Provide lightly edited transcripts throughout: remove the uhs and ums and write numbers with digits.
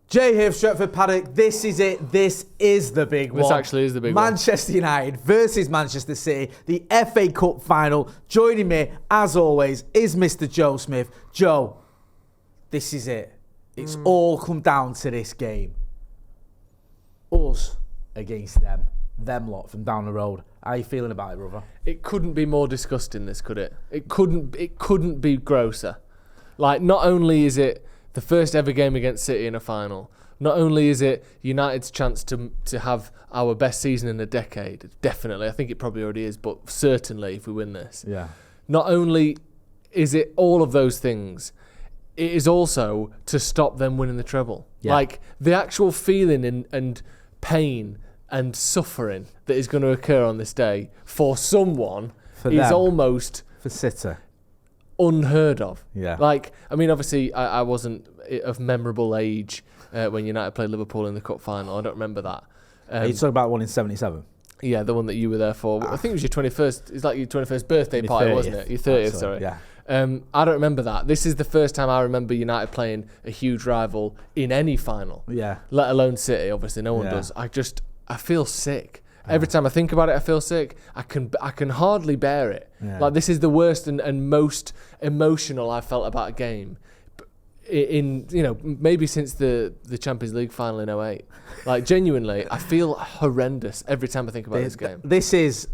Jay here, Stretford, Paddock. This is it. This is the big one. This actually is the big one. Manchester United versus Manchester City, the FA Cup final. Joining me, as always, is Mr. Joe Smith. Joe, this is it. It's all come down to this game. Us against them. Them lot from down the road. How are you feeling about it, brother? It couldn't be more disgusting, this, could it? It couldn't be grosser. Like, not only is it the first ever game against City in a final, not only is it United's chance to have our best season in a decade, definitely, I think it probably already is, but certainly if we win this. Yeah. Not only is it all of those things, it is also to stop them winning the treble. Yeah. Like, the actual feeling and pain and suffering that is going to occur on this day for someone is almost... For City. Unheard of. Yeah. Like, I mean, obviously, I wasn't of memorable age when United played Liverpool in the cup final. I don't remember that. Are you talking about one in 77? Yeah, the one that you were there for. I think it was your 21st. It's like your 21st birthday party, 30th. wasn't it? Your 30th, sorry. Yeah. I don't remember that. This is the first time I remember United playing a huge rival in any final. Yeah. Let alone City. Obviously, no one does. I feel sick. Every time I think about it, I feel sick. I can hardly bear it. Yeah. Like, this is the worst and most emotional I've felt about a game in maybe since the Champions League final in 2008. Like, genuinely, I feel horrendous every time I think about this game. This is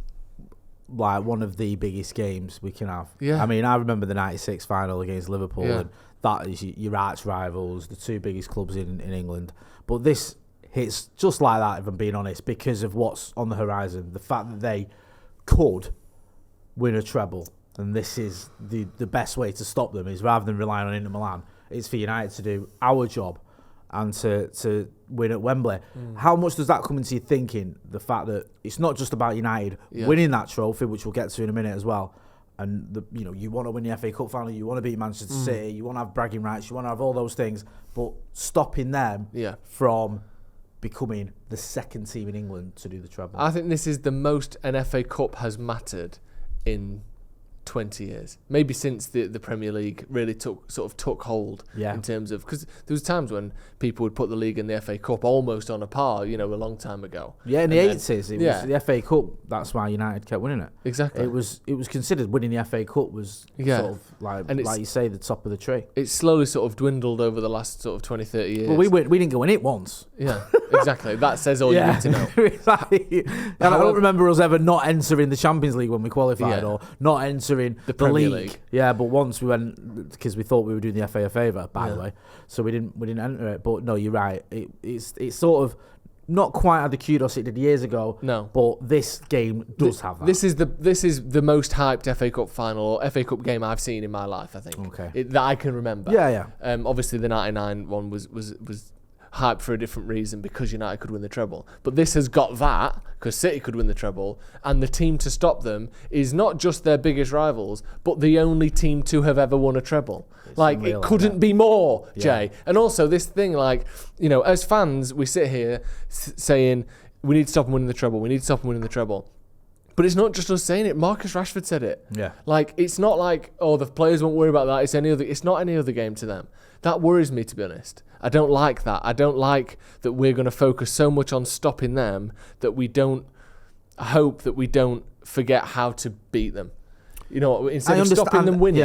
like one of the biggest games we can have. Yeah. I mean, I remember the 96 final against Liverpool, Yeah. and that is your arch rivals, the two biggest clubs in England. But this hits just like that, if I'm being honest, because of what's on the horizon. The fact that they could win a treble, and this is the best way to stop them, is rather than relying on Inter Milan, it's for United to do our job and to win at Wembley. How much does that come into your thinking, the fact that it's not just about United winning that trophy, which we'll get to in a minute as well, and you want to win the FA Cup final, you want to beat Manchester City, you want to have bragging rights, you want to have all those things, but stopping them from becoming the second team in England to do the treble. I think this is the most an FA Cup has mattered in 20 years, maybe since the Premier League really took hold in terms of, because there was times when people would put the league and the FA Cup almost on a par, a long time ago. Yeah, in the 80s, it was the FA Cup. That's why United kept winning it. Exactly. It was considered winning the FA Cup was sort of like you say, the top of the tree. It's slowly sort of dwindled over the last sort of 20, 30 years. Well, we didn't go in it once. Yeah, exactly. That says all you need to know. Exactly. And I don't remember us ever not entering the Champions League when we qualified, or not entering the Premier league. League. Yeah, but once we went, because we thought we were doing the FA a favour, by the way, so we didn't enter it. But no, you're right. It's sort of not quite had the kudos it did years ago. No, but this game does have that. This is the most hyped FA Cup final or FA Cup game I've seen in my life, I think. Okay. That I can remember. Yeah. Obviously, the 99 one was hyped for a different reason, because United could win the treble. But this has got that, because City could win the treble, and the team to stop them is not just their biggest rivals, but the only team to have ever won a treble. It's unreal, it couldn't be more, Jay. And also this thing, as fans, we sit here saying, we need to stop them winning the treble, we need to stop them winning the treble. But it's not just us saying it. Marcus Rashford said it. Yeah. Like, it's not like, the players won't worry about that. It's not any other game to them. That worries me, to be honest. I don't like that. I don't like that we're going to focus so much on stopping them that we don't. I hope that we don't forget how to beat them. Instead of stopping them winning,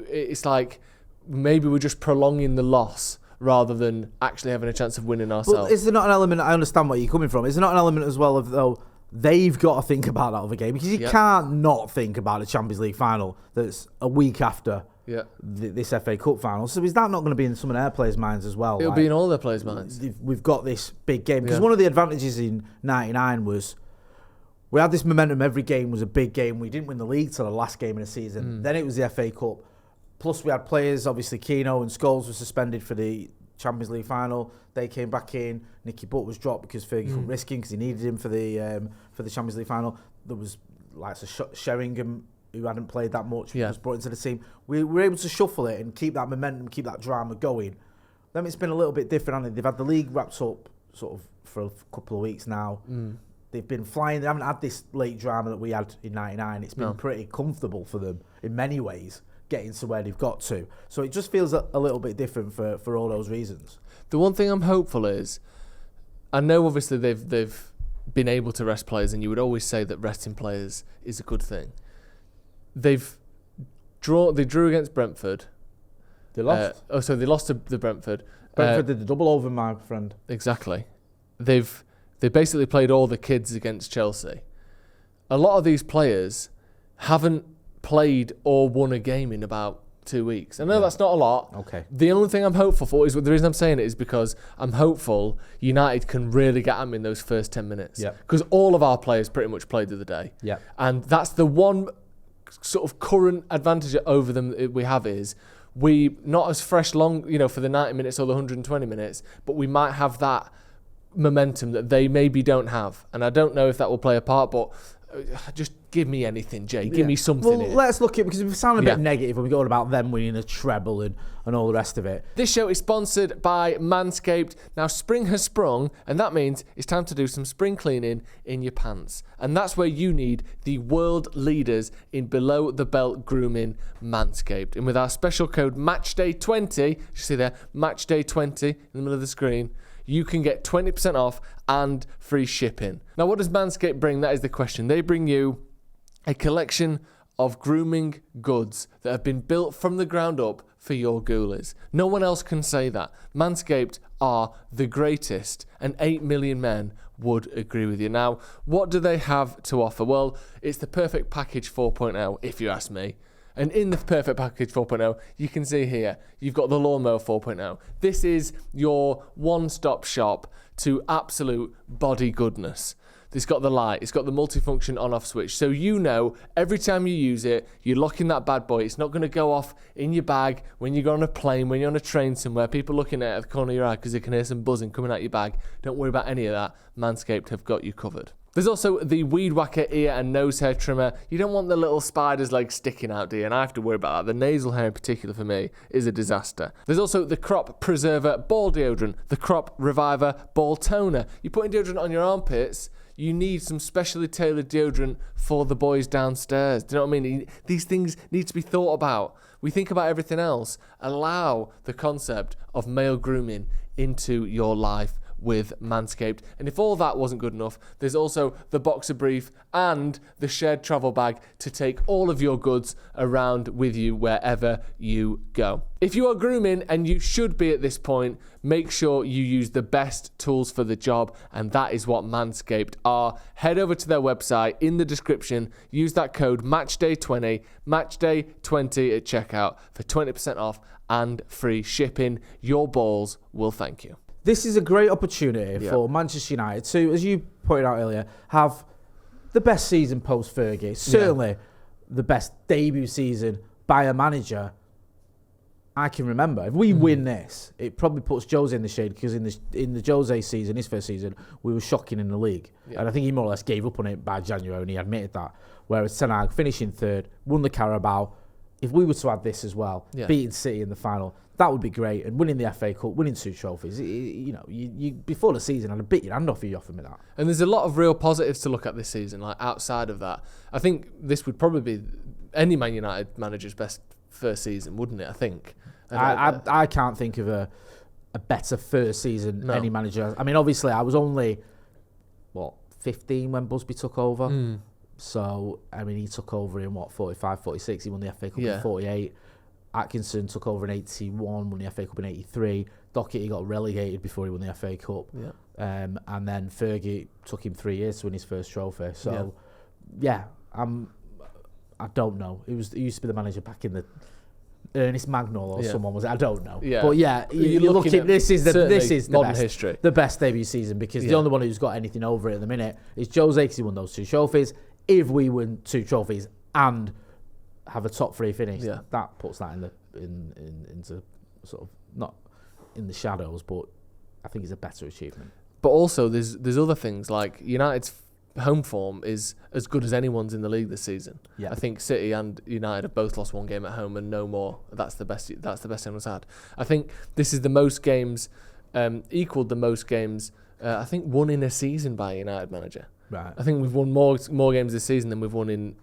it's like maybe we're just prolonging the loss rather than actually having a chance of winning ourselves. But is there not an element? I understand where you're coming from. Is there not an element as well of, though, they've got to think about that other game, because you can't not think about the Champions League final that's a week after this FA Cup final. So is that not going to be in some of their players' minds as well? It'll be in all their players' minds. We've got this big game. Because one of the advantages in 99 was we had this momentum. Every game was a big game. We didn't win the league till the last game of the season. Then it was the FA Cup. Plus we had players, obviously Keano and Scholes were suspended for the Champions League final. They came back in. Nicky Butt was dropped because Fergie couldn't risk him because he needed him for the Champions League final. There was Sheringham, who hadn't played that much, was brought into the team. We were able to shuffle it and keep that momentum, keep that drama going. Then it's been a little bit different, hasn't it? They've had the league wrapped up sort of for a couple of weeks now. They've been flying. They haven't had this late drama that we had in 99. It's been pretty comfortable for them in many ways, getting to where they've got to. So it just feels a little bit different for all those reasons. The one thing I'm hopeful is, I know obviously they've been able to rest players, and you would always say that resting players is a good thing. They drew against Brentford. They lost. They lost to the Brentford. Brentford did the double over, my friend. Exactly. They basically played all the kids against Chelsea. A lot of these players haven't played or won a game in about 2 weeks. I know that's not a lot. Okay. The only thing I'm hopeful for is, the reason I'm saying it is because I'm hopeful United can really get them in those first 10 minutes. Yeah. Because all of our players pretty much played the other day. Yeah. And that's the one sort of current advantage over them that we have is we not as fresh long, for the 90 minutes or the 120 minutes, but we might have that momentum that they maybe don't have. And I don't know if that will play a part, but just give me anything, Jay. Give me something. Well, here. let's look at, because we sound a bit negative when we go on about them winning a treble and all the rest of it. This show is sponsored by Manscaped. Now, spring has sprung, and that means it's time to do some spring cleaning in your pants. And that's where you need the world leaders in below-the-belt grooming, Manscaped. And with our special code MATCHDAY20, you see there, MATCHDAY20 in the middle of the screen, you can get 20% off and free shipping. Now, what does Manscaped bring? That is the question. They bring you a collection of grooming goods that have been built from the ground up for your ghoulies. No one else can say that. Manscaped are the greatest, and 8 million men would agree with you. Now, what do they have to offer? Well, it's the perfect package 4.0, if you ask me. And in the Perfect Package 4.0, you can see here, you've got the Lawnmower 4.0. This is your one-stop shop to absolute body goodness. It's got the light, it's got the multifunction on-off switch. So every time you use it, you're locking that bad boy. It's not going to go off in your bag when you go on a plane, when you're on a train somewhere, people looking at it at the corner of your eye because they can hear some buzzing coming out your bag. Don't worry about any of that. Manscaped have got you covered. There's also the Weed Whacker ear and nose hair trimmer. You don't want the little spider's legs sticking out, do you? And I have to worry about that. The nasal hair in particular for me is a disaster. There's also the Crop Preserver Ball Deodorant, the Crop Reviver Ball Toner. You're putting deodorant on your armpits, you need some specially tailored deodorant for the boys downstairs. Do you know what I mean? These things need to be thought about. We think about everything else. Allow the concept of male grooming into your life with Manscaped. And if all that wasn't good enough, there's also the boxer brief and the shared travel bag to take all of your goods around with you wherever you go. If you are grooming, and you should be at this point, make sure you use the best tools for the job, and that is what Manscaped are. Head over to their website in the description, use that code MATCHDAY20, MATCHDAY20 at checkout for 20% off and free shipping. Your balls will thank you. This is a great opportunity for Manchester United to, as you pointed out earlier, have the best season post-Fergie. Certainly the best debut season by a manager I can remember. If we win this, it probably puts Jose in the shade, because in the Jose season, his first season, we were shocking in the league. Yeah. And I think he more or less gave up on it by January, and he admitted that. Whereas Ten Hag finishing third, won the Carabao. If we were to add this as well, beating City in the final, that would be great. And winning the FA Cup, winning 2 trophies, you before the season, I'd have bit your hand off if you offered me that. And there's a lot of real positives to look at this season, like outside of that. I think this would probably be any Man United manager's best first season, wouldn't it? I think. I can't think of a better first season any manager. I mean, obviously, I was only, 15 when Busby took over. So, I mean, he took over in 45, 46. He won the FA Cup in 48. Atkinson took over in 81, won the FA Cup in 83. Doherty got relegated before he won the FA Cup. Yeah. And then Fergie took him 3 years to win his first trophy. So, I don't know. He used to be the manager back in the Ernest Magnol or someone was it? I don't know. Yeah. But you're looking at this is the modern best history. The best debut season, because the only one who's got anything over it at the minute is Jose, because he won those 2 trophies. If we win 2 trophies and have a top 3 finish, that puts that into sort of not in the shadows, but I think it's a better achievement. But also there's other things, like United's home form is as good as anyone's in the league this season. Yeah. I think City and United have both lost 1 game at home and no more. That's the best anyone's had. I think this is the most games, equaled the most games, I think, won in a season by a United manager. Right. I think we've won more games this season than we've won in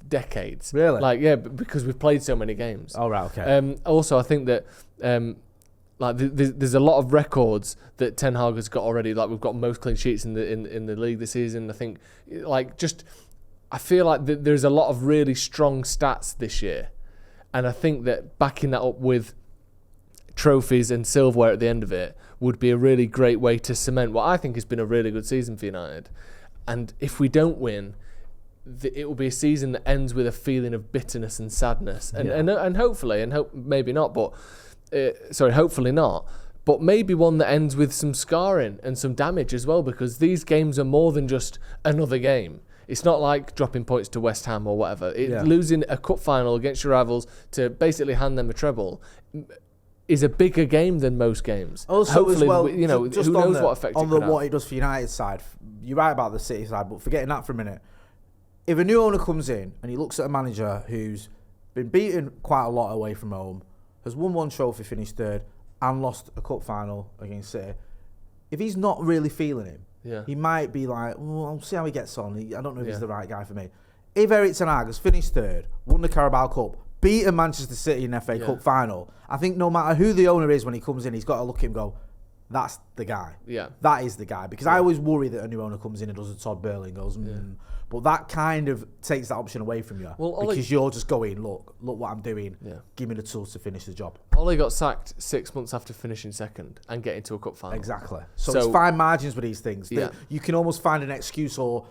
decades. Really? Like, yeah, because we've played so many games. Oh, right, okay. Also, I think that there's a lot of records that Ten Hag has got already. Like, we've got most clean sheets in the league this season. I think, I feel like there's a lot of really strong stats this year, and I think that backing that up with trophies and silverware at the end of it would be a really great way to cement what I think has been a really good season for United. And if we don't win, it will be a season that ends with a feeling of bitterness and sadness, and hopefully, maybe not, but hopefully not, but maybe one that ends with some scarring and some damage as well, because these games are more than just another game. It's not like dropping points to West Ham or whatever. Losing a cup final against your rivals to basically hand them a treble is a bigger game than most games. Also, hopefully, as well, who knows what effect on what it does for United's side. You're right about the City side, but forgetting that for a minute. If a new owner comes in and he looks at a manager who's been beaten quite a lot away from home, has won one trophy, finished third, and lost a cup final against City, if he's not really feeling him, he might be like, I'll see how he gets on. I don't know if he's the right guy for me. If Erik ten Hag has finished third, won the Carabao Cup, beaten Manchester City in the FA Cup final, I think no matter who the owner is when he comes in, he's got to look at him and go, that's the guy. Yeah. That is the guy. Because I always worry that a new owner comes in and does a Todd Burley and goes, But that kind of takes that option away from you. Because you're just going, look what I'm doing. Yeah. Give me the tools to finish the job. Ole got sacked 6 months after finishing second and getting to a cup final. Exactly. So it's fine margins with these things. You can almost find an excuse or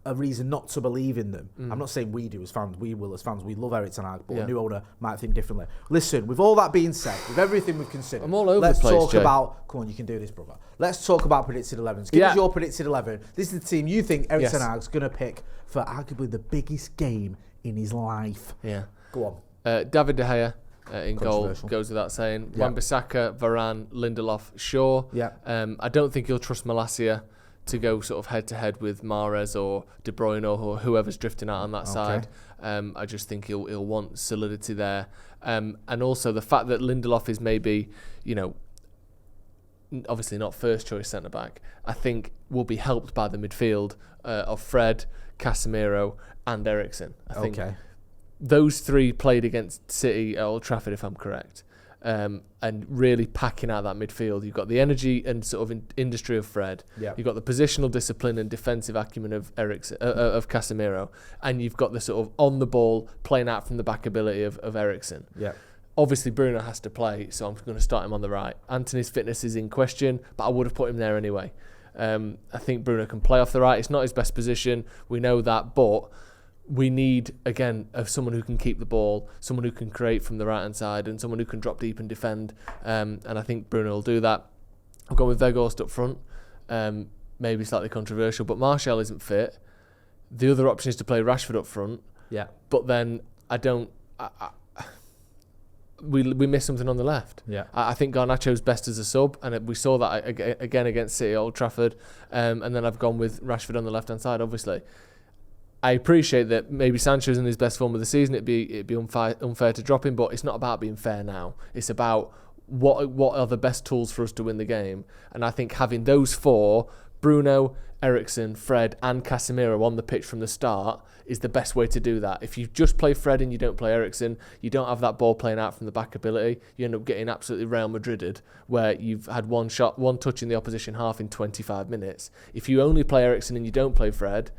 a reason not to believe in them. I'm not saying we do as fans, we will as fans. We love Erik ten Hag, but a new owner might think differently. Listen, with all that being said, with everything we've considered, I'm all over let's the place, talk about. Come on, you can do this, brother. Let's talk about predicted 11s. Give us your predicted 11. This is the team you think Erik ten Hag's going to pick for arguably the biggest game in his life. Yeah. Go on. David De Gea in goal, goes without saying. Wan-Bissaka, Varane, Lindelof, Shaw. Yeah. I don't think he'll trust Malacia to go sort of head-to-head with Mahrez or De Bruyne or whoever's drifting out on that side. I just think he'll want solidity there. And also the fact that Lindelof is maybe, obviously not first-choice centre-back, I think will be helped by the midfield of Fred, Casemiro and Eriksen. I think those three played against City at Old Trafford, if I'm correct. And really packing out that midfield. You've got the energy and sort of industry of Fred. Yeah. You've got the positional discipline and defensive acumen of of Casemiro, and you've got the sort of on the ball playing out from the back ability of Eriksen. Yeah. Obviously, Bruno has to play, so I'm going to start him on the right. Antony's fitness is in question, but I would have put him there anyway. I think Bruno can play off the right. It's not his best position. We know that, but we need, again, someone who can keep the ball, someone who can create from the right-hand side, and someone who can drop deep and defend. And I think Bruno will do that. I've gone with Weghorst up front. Maybe slightly controversial, but Martial isn't fit. The other option is to play Rashford up front. Yeah. But then we miss something on the left. Yeah. I think Garnacho's best as a sub, and we saw that again against City at Old Trafford. And then I've gone with Rashford on the left-hand side, obviously. I appreciate that maybe Sancho's in his best form of the season. It'd be unfair to drop him, but it's not about being fair now. It's about what are the best tools for us to win the game. And I think having those four, Bruno, Eriksen, Fred and Casemiro on the pitch from the start is the best way to do that. If you just play Fred and you don't play Eriksen, you don't have that ball playing out from the back ability, you end up getting absolutely Real Madrided, where you've had one touch in the opposition half in 25 minutes. If you only play Eriksen and you don't play Fred,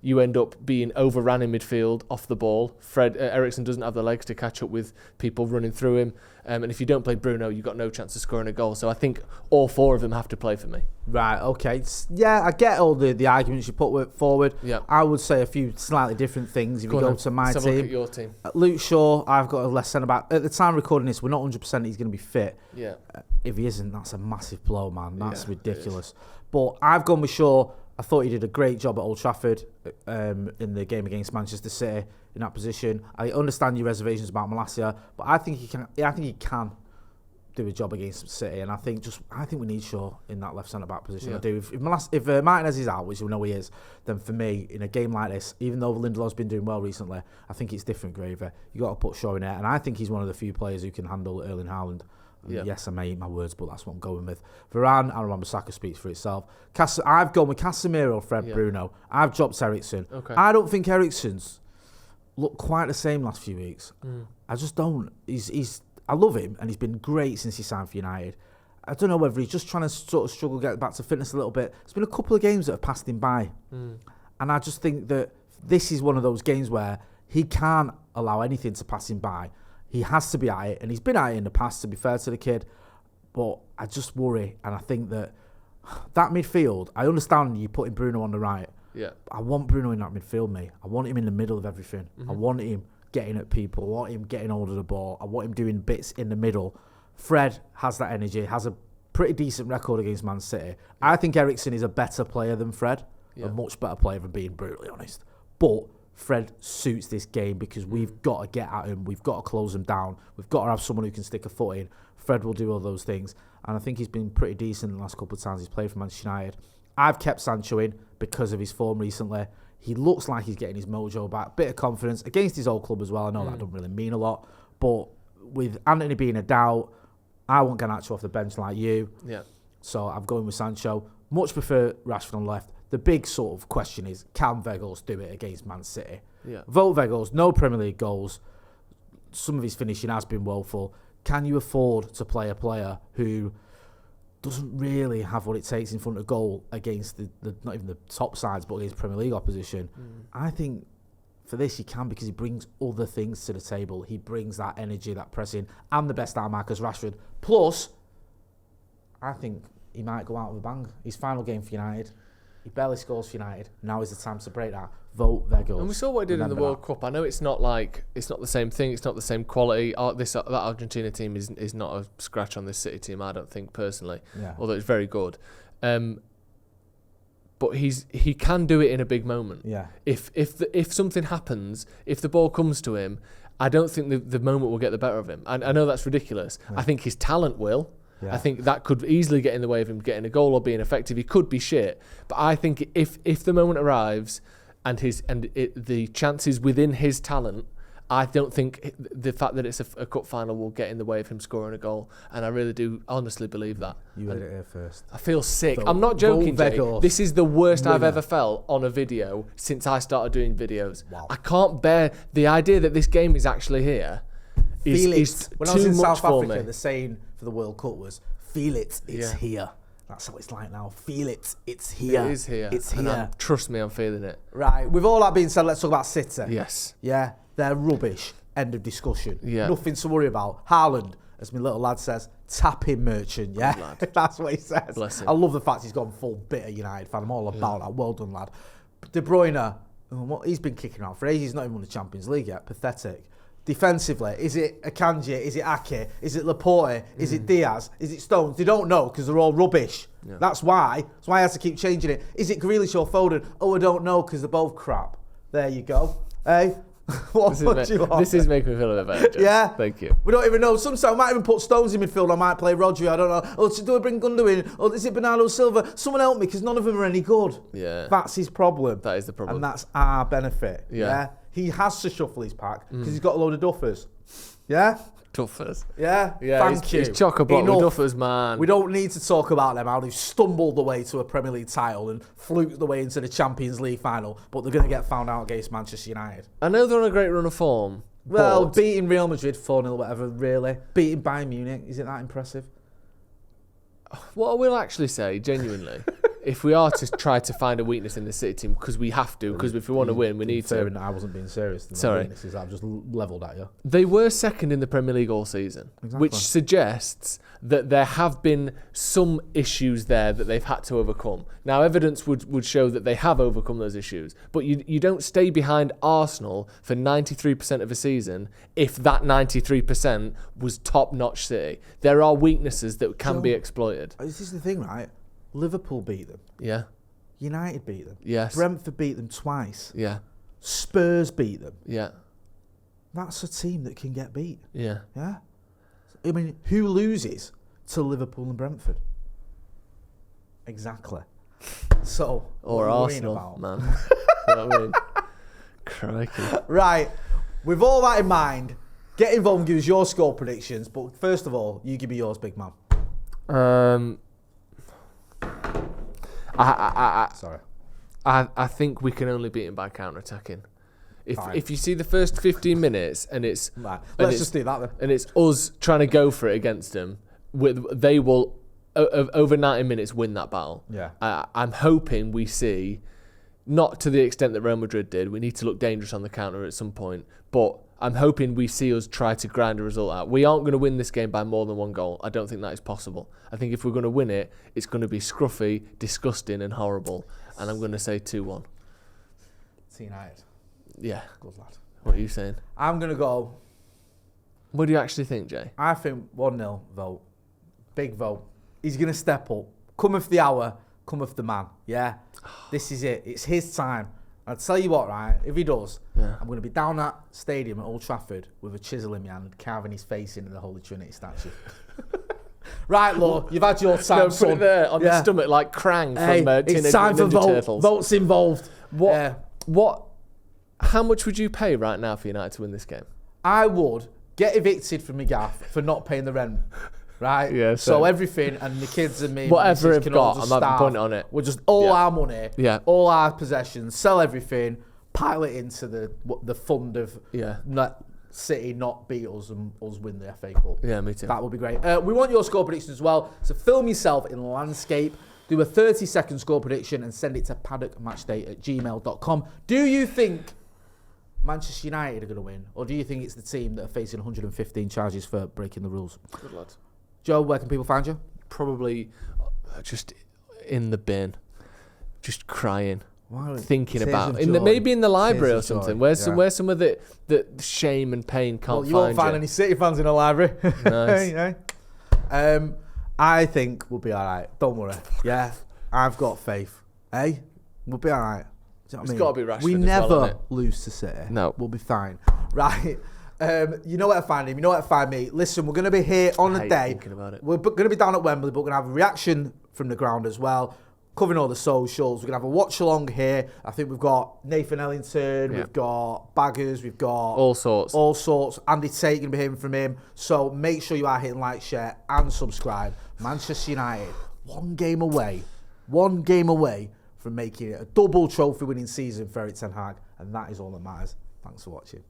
you end up being overrun in midfield, off the ball. Eriksen doesn't have the legs to catch up with people running through him. And if you don't play Bruno, you've got no chance of scoring a goal. So I think all four of them have to play for me. Right, okay. Yeah, I get all the arguments you put forward. Yeah. I would say a few slightly different things if you go to my team. Let's have a look at your team. Luke Shaw, I've got a less centre-back. At the time recording this, we're not 100% he's going to be fit. Yeah. If he isn't, that's a massive blow, man. That's ridiculous. But I've gone with Shaw. I thought he did a great job at Old Trafford in the game against Manchester City in that position. I understand your reservations about Malacia, but I think he can. I think he can do a job against City, and I think we need Shaw in that left centre back position. Yeah. I do. If Martinez is out, which we know he is, then for me in a game like this, even though Lindelof's been doing well recently, I think it's different gravy. You got to put Shaw in there, and I think he's one of the few players who can handle Erling Haaland Yeah. Yes, I may eat my words, but that's what I'm going with. Varane and Wan-Bissaka speaks for itself. I've gone with Casemiro, Fred, Bruno. I've dropped Eriksen. Okay. I don't think Eriksen's looked quite the same last few weeks. I just don't. I love him, and he's been great since he signed for United. I don't know whether he's just trying to sort of struggle to get back to fitness a little bit. There's been a couple of games that have passed him by. And I just think that this is one of those games where he can't allow anything to pass him by. He has to be at it, and he's been at it in the past, to be fair to the kid. But I just worry, and I think that midfield, I understand you putting Bruno on the right. Yeah. I want Bruno in that midfield, mate. I want him in the middle of everything. I want him getting at people. I want him getting hold of the ball. I want him doing bits in the middle. Fred has that energy, has a pretty decent record against Man City. I think Eriksen is a better player than Fred, a much better player, than being brutally honest. But Fred suits this game because we've got to get at him. We've got to close him down. We've got to have someone who can stick a foot in. Fred will do all those things. And I think he's been pretty decent the last couple of times he's played for Manchester United. I've kept Sancho in because of his form recently. He looks like he's getting his mojo back. Bit of confidence against his old club as well. I know that doesn't really mean a lot. But with Anthony being a doubt, I want Garnacho off the bench like you. Yeah. So I'm going with Sancho. Much prefer Rashford on left. The big sort of question is, can Weghorst do it against Man City? Yeah. Vote Weghorst, no Premier League goals. Some of his finishing has been woeful. Can you afford to play a player who doesn't really have what it takes in front of goal against the not even the top sides, but against Premier League opposition? I think for this you can, because he brings other things to the table. He brings that energy, that pressing, and the best out markers, Rashford. Plus, I think he might go out with a bang. His final game for United, he barely scores for United. Now is the time to break that. Vote Weghorst. And we saw what he did in the World Cup. I know it's not the same thing. It's not the same quality. That Argentina team is not a scratch on this City team, I don't think, personally. Yeah. Although it's very good. But he can do it in a big moment. Yeah. If something happens, if the ball comes to him, I don't think the moment will get the better of him. I know that's ridiculous. Yeah. I think his talent will. Yeah. I think that could easily get in the way of him getting a goal or being effective. He could be shit, but I think if the moment arrives and the chances within his talent, I don't think the fact that it's a cup final will get in the way of him scoring a goal. And I really do honestly believe that. You heard it here first. I feel sick. I'm not joking, Jay. This is the worst I've ever felt on a video since I started doing videos. Wow. I can't bear the idea that this game is actually here. Is when I was in South Africa, the saying for the World Cup was, feel it, it's here. That's how it's like now. Feel it, it's here. It is here. It's here. Trust me, I'm feeling it. Right, with all that being said, let's talk about City. Yes. Yeah, they're rubbish. End of discussion. Yeah. Nothing to worry about. Haaland, as my little lad says, tapping merchant, yeah? That's what he says. Bless him. I love the fact he's gone full bitter United fan. I'm all about that. Well done, lad. De Bruyne, he's been kicking out for ages. He's not even won the Champions League yet. Pathetic. Defensively, is it Akanji? Is it Ake? Is it Laporte? Is it Diaz? Is it Stones? They don't know because they're all rubbish. Yeah. That's why I had to keep changing it. Is it Grealish or Foden? Oh, I don't know because they're both crap. There you go. Hey, what do you want? This is making me feel a bit better, Joe. Yeah. Thank you. We don't even know. Sometimes I might even put Stones in midfield. I might play Rodri. I don't know. Or do I bring Gundogan in? Or is it Bernardo Silva? Someone help me because none of them are any good. Yeah. That's his problem. That is the problem. And that's our benefit. Yeah. He has to shuffle his pack because he's got a load of duffers. Yeah? Duffers. Yeah? Thank you. He's chock-a-block with duffers, man. We don't need to talk about them, how they've stumbled the way to a Premier League title and fluked the way into the Champions League final, but they're going to get found out against Manchester United. I know they're on a great run of form. Well, beating Real Madrid 4-0, whatever, really. Beating Bayern Munich, is it that impressive? What I will actually say, genuinely, if we are to try to find a weakness in the City team, because we have to, because if we want to win, we need to. I wasn't being serious. Sorry. Weaknesses, I've just levelled at you. They were second in the Premier League all season, which suggests that there have been some issues there that they've had to overcome. Now, evidence would show that they have overcome those issues, but you don't stay behind Arsenal for 93% of a season if that 93% was top-notch City. There are weaknesses that can be exploited. This is the thing, right? Liverpool beat them. Yeah. United beat them. Yes. Brentford beat them twice. Yeah. Spurs beat them. Yeah. That's a team that can get beat. Yeah. Yeah. I mean, who loses to Liverpool and Brentford? Exactly. So, or Arsenal, man. You know what I mean? Crikey. Right. With all that in mind, Get involved and give us your score predictions. But first of all, you give me yours, big man. Sorry. I think we can only beat him by counter-attacking. If you see the first 15 minutes and it's... Right. Let's just do that then. And it's us trying to go for it against them, they will, over 90 minutes, win that battle. Yeah. I'm hoping we see, not to the extent that Real Madrid did, we need to look dangerous on the counter at some point, but I'm hoping we see us try to grind a result out. We aren't going to win this game by more than one goal. I don't think that is possible. I think if we're going to win it, it's going to be scruffy, disgusting and horrible. And I'm going to say 2-1. It's United. Yeah. Good lad. What are you saying? I'm going to go... What do you actually think, Jay? I think 1-0 vote. Big vote. He's going to step up. Cometh the hour, cometh the man. Yeah? This is it. It's his time. I'll tell you what, right? If he does, I'm going to be down that stadium at Old Trafford with a chisel in my hand, carving his face into the Holy Trinity statue. Right, Law, you've had your time, no, put it there on the stomach like Krang from it's time for Turtles. Votes involved. How much would you pay right now for United to win this game? I would get evicted from my gaff for not paying the rent. Right? Yeah. So everything, and the kids and me, whatever I've can got, all I'm just having point on it. We'll just our money, all our possessions, sell everything, pile it into the fund of City not beat us and us win the FA Cup. Yeah, me too. That would be great. We want your score predictions as well. So film yourself in landscape, do a 30-second score prediction and send it to paddockmatchday@gmail.com. Do you think Manchester United are going to win, or do you think it's the team that are facing 115 charges for breaking the rules? Good lads. Joe, where can people find you? Probably just in the bin, just crying. Wow, thinking about maybe in the library or something. Where's some of the shame and pain can't find. You won't find any City fans in a library. Nice. I think we'll be all right. Don't worry. Yeah, I've got faith. Hey, we'll be all right. It's got to be Rashford. We never lose to City. No, we'll be fine. Right. You know where to find him. You know where to find me. Listen, we're going to be here on a day. Thinking about it. We're going to be down at Wembley, but we're going to have a reaction from the ground as well. Covering all the socials. We're going to have a watch along here. I think we've got Nathan Ellington, we've got Baggers, we've got all sorts. Andy Tate, going to be hearing from him. So make sure you are hitting like, share and subscribe. Manchester United, one game away from making it a double trophy winning season for Eric Ten Hag. And that is all that matters. Thanks for watching.